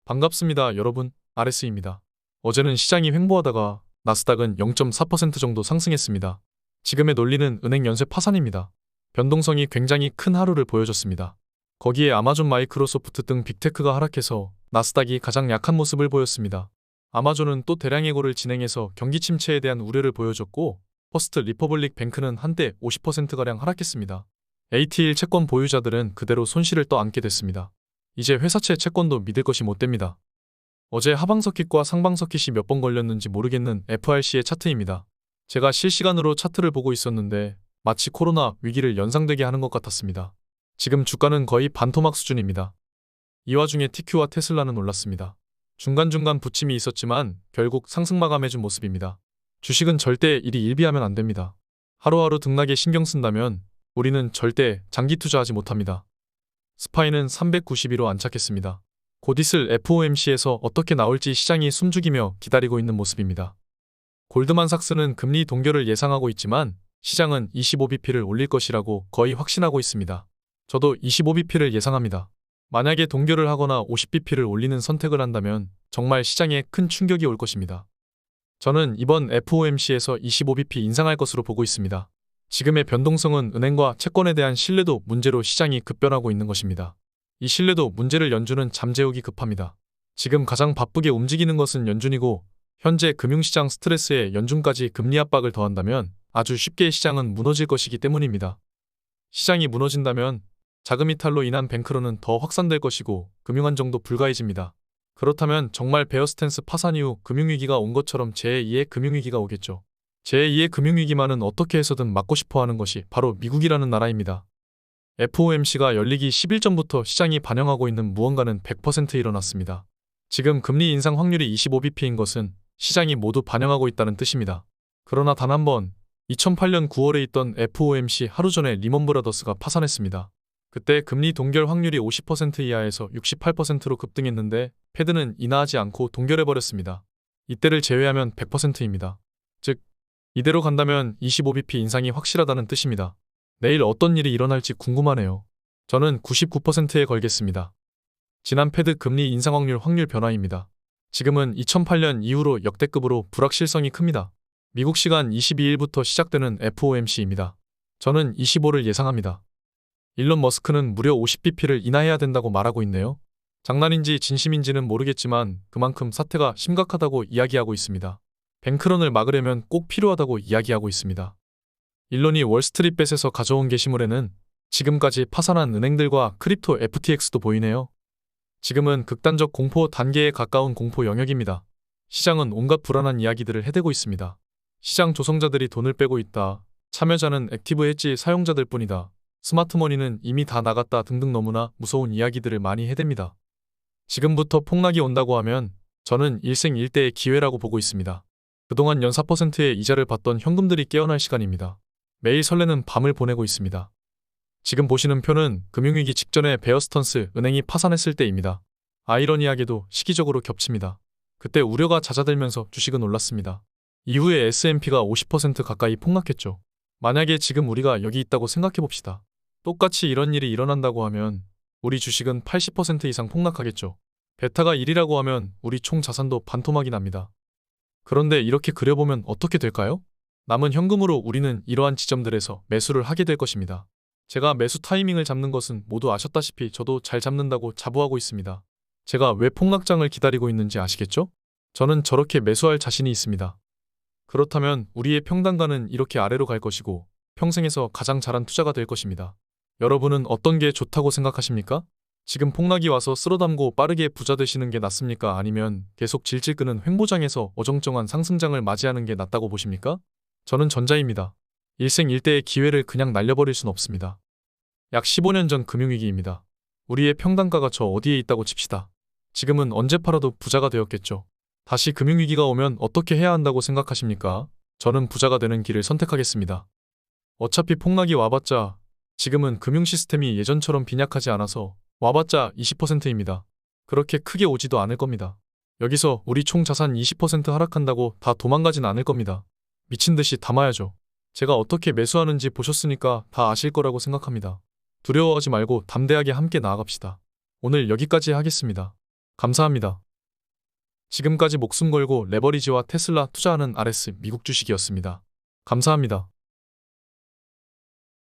반갑습니다, 여러분. RS입니다. 어제는 시장이 횡보하다가 나스닥은 0.4% 정도 상승했습니다. 지금의 논리는 은행 연쇄 파산입니다. 변동성이 굉장히 큰 하루를 보여줬습니다. 거기에 아마존, 마이크로소프트 등 빅테크가 하락해서 나스닥이 가장 약한 모습을 보였습니다. 아마존은 또 대량 해고를 진행해서 경기 침체에 대한 우려를 보여줬고, 퍼스트 리퍼블릭 뱅크는 한때 50%가량 하락했습니다. AT1 채권 보유자들은 그대로 손실을 떠안게 됐습니다. 이제 회사채 채권도 믿을 것이 못 됩니다. 어제 하방서킷과 상방서킷이 몇 번 걸렸는지 모르겠는 FRC의 차트입니다. 제가 실시간으로 차트를 보고 있었는데 마치 코로나 위기를 연상되게 하는 것 같았습니다. 지금 주가는 거의 반토막 수준입니다. 이 와중에 TQ와 테슬라는 올랐습니다. 중간중간 부침이 있었지만 결국 상승 마감해준 모습입니다. 주식은 절대 일이 일비하면 안 됩니다. 하루하루 등락에 신경 쓴다면 우리는 절대 장기 투자하지 못합니다. 스파이는 392로 안착했습니다. 곧 있을 FOMC에서 어떻게 나올지 시장이 숨죽이며 기다리고 있는 모습입니다. 골드만삭스는 금리 동결을 예상하고 있지만 시장은 25bp를 올릴 것이라고 거의 확신하고 있습니다. 저도 25bp를 예상합니다. 만약에 동결을 하거나 50bp를 올리는 선택을 한다면 정말 시장에 큰 충격이 올 것입니다. 저는 이번 FOMC에서 25bp 인상할 것으로 보고 있습니다. 지금의 변동성은 은행과 채권에 대한 신뢰도 문제로 시장이 급변하고 있는 것입니다. 이 신뢰도 문제를 연준은 잠재우기 급합니다. 지금 가장 바쁘게 움직이는 것은 연준이고, 현재 금융시장 스트레스에 연준까지 금리 압박을 더한다면 아주 쉽게 시장은 무너질 것이기 때문입니다. 시장이 무너진다면 자금 이탈로 인한 뱅크런은 더 확산될 것이고 금융안정도 불가해집니다. 그렇다면 정말 베어 스탠스 파산 이후 금융위기가 온 것처럼 제2의 금융위기가 오겠죠. 제2의 금융위기만은 어떻게 해서든 막고 싶어하는 것이 바로 미국이라는 나라입니다. FOMC가 열리기 10일 전부터 시장이 반영하고 있는 무언가는 100% 일어났습니다. 지금 금리 인상 확률이 25bp인 것은 시장이 모두 반영하고 있다는 뜻입니다. 그러나 단 한 번 2008년 9월에 있던 FOMC 하루 전에 리먼브라더스가 파산했습니다. 그때 금리 동결 확률이 50% 이하에서 68%로 급등했는데 패드는 인하하지 않고 동결해버렸습니다. 이때를 제외하면 100%입니다. 즉, 이대로 간다면 25bp 인상이 확실하다는 뜻입니다. 내일 어떤 일이 일어날지 궁금하네요. 저는 99%에 걸겠습니다. 지난 패드 금리 인상 확률 변화입니다. 지금은 2008년 이후로 역대급으로 불확실성이 큽니다. 미국 시간 22일부터 시작되는 FOMC입니다. 저는 25를 예상합니다. 일론 머스크는 무려 50bp를 인하해야 된다고 말하고 있네요. 장난인지 진심인지는 모르겠지만 그만큼 사태가 심각하다고 이야기하고 있습니다. 뱅크런을 막으려면 꼭 필요하다고 이야기하고 있습니다. 일론이 월스트리트벳에서 가져온 게시물에는 지금까지 파산한 은행들과 크립토 FTX도 보이네요. 지금은 극단적 공포 단계에 가까운 공포 영역입니다. 시장은 온갖 불안한 이야기들을 해대고 있습니다. 시장 조성자들이 돈을 빼고 있다. 참여자는 액티브 엣지 사용자들 뿐이다. 스마트머니는 이미 다 나갔다 등등 너무나 무서운 이야기들을 많이 해댑니다. 지금부터 폭락이 온다고 하면 저는 일생일대의 기회라고 보고 있습니다. 그동안 연 4%의 이자를 받던 현금들이 깨어날 시간입니다. 매일 설레는 밤을 보내고 있습니다. 지금 보시는 표는 금융위기 직전에 베어스턴스 은행이 파산했을 때입니다. 아이러니하게도 시기적으로 겹칩니다. 그때 우려가 잦아들면서 주식은 올랐습니다. 이후에 S&P가 50% 가까이 폭락했죠. 만약에 지금 우리가 여기 있다고 생각해봅시다. 똑같이 이런 일이 일어난다고 하면 우리 주식은 80% 이상 폭락하겠죠. 베타가 1이라고 하면 우리 총 자산도 반토막이 납니다. 그런데 이렇게 그려보면 어떻게 될까요? 남은 현금으로 우리는 이러한 지점들에서 매수를 하게 될 것입니다. 제가 매수 타이밍을 잡는 것은 모두 아셨다시피 저도 잘 잡는다고 자부하고 있습니다. 제가 왜 폭락장을 기다리고 있는지 아시겠죠? 저는 저렇게 매수할 자신이 있습니다. 그렇다면 우리의 평단가는 이렇게 아래로 갈 것이고 평생에서 가장 잘한 투자가 될 것입니다. 여러분은 어떤 게 좋다고 생각하십니까? 지금 폭락이 와서 쓸어담고 빠르게 부자 되시는 게 낫습니까? 아니면 계속 질질 끄는 횡보장에서 어정쩡한 상승장을 맞이하는 게 낫다고 보십니까? 저는 전자입니다. 일생일대의 기회를 그냥 날려버릴 순 없습니다. 약 15년 전 금융위기입니다. 우리의 평단가가 저 어디에 있다고 칩시다. 지금은 언제 팔아도 부자가 되었겠죠. 다시 금융위기가 오면 어떻게 해야 한다고 생각하십니까? 저는 부자가 되는 길을 선택하겠습니다. 어차피 폭락이 와봤자 지금은 금융 시스템이 예전처럼 빈약하지 않아서 와봤자 20%입니다. 그렇게 크게 오지도 않을 겁니다. 여기서 우리 총 자산 20% 하락한다고 다 도망가진 않을 겁니다. 미친 듯이 담아야죠. 제가 어떻게 매수하는지 보셨으니까 다 아실 거라고 생각합니다. 두려워하지 말고 담대하게 함께 나아갑시다. 오늘 여기까지 하겠습니다. 감사합니다. 지금까지 목숨 걸고 레버리지와 테슬라 투자하는 RS 미국 주식이었습니다. 감사합니다.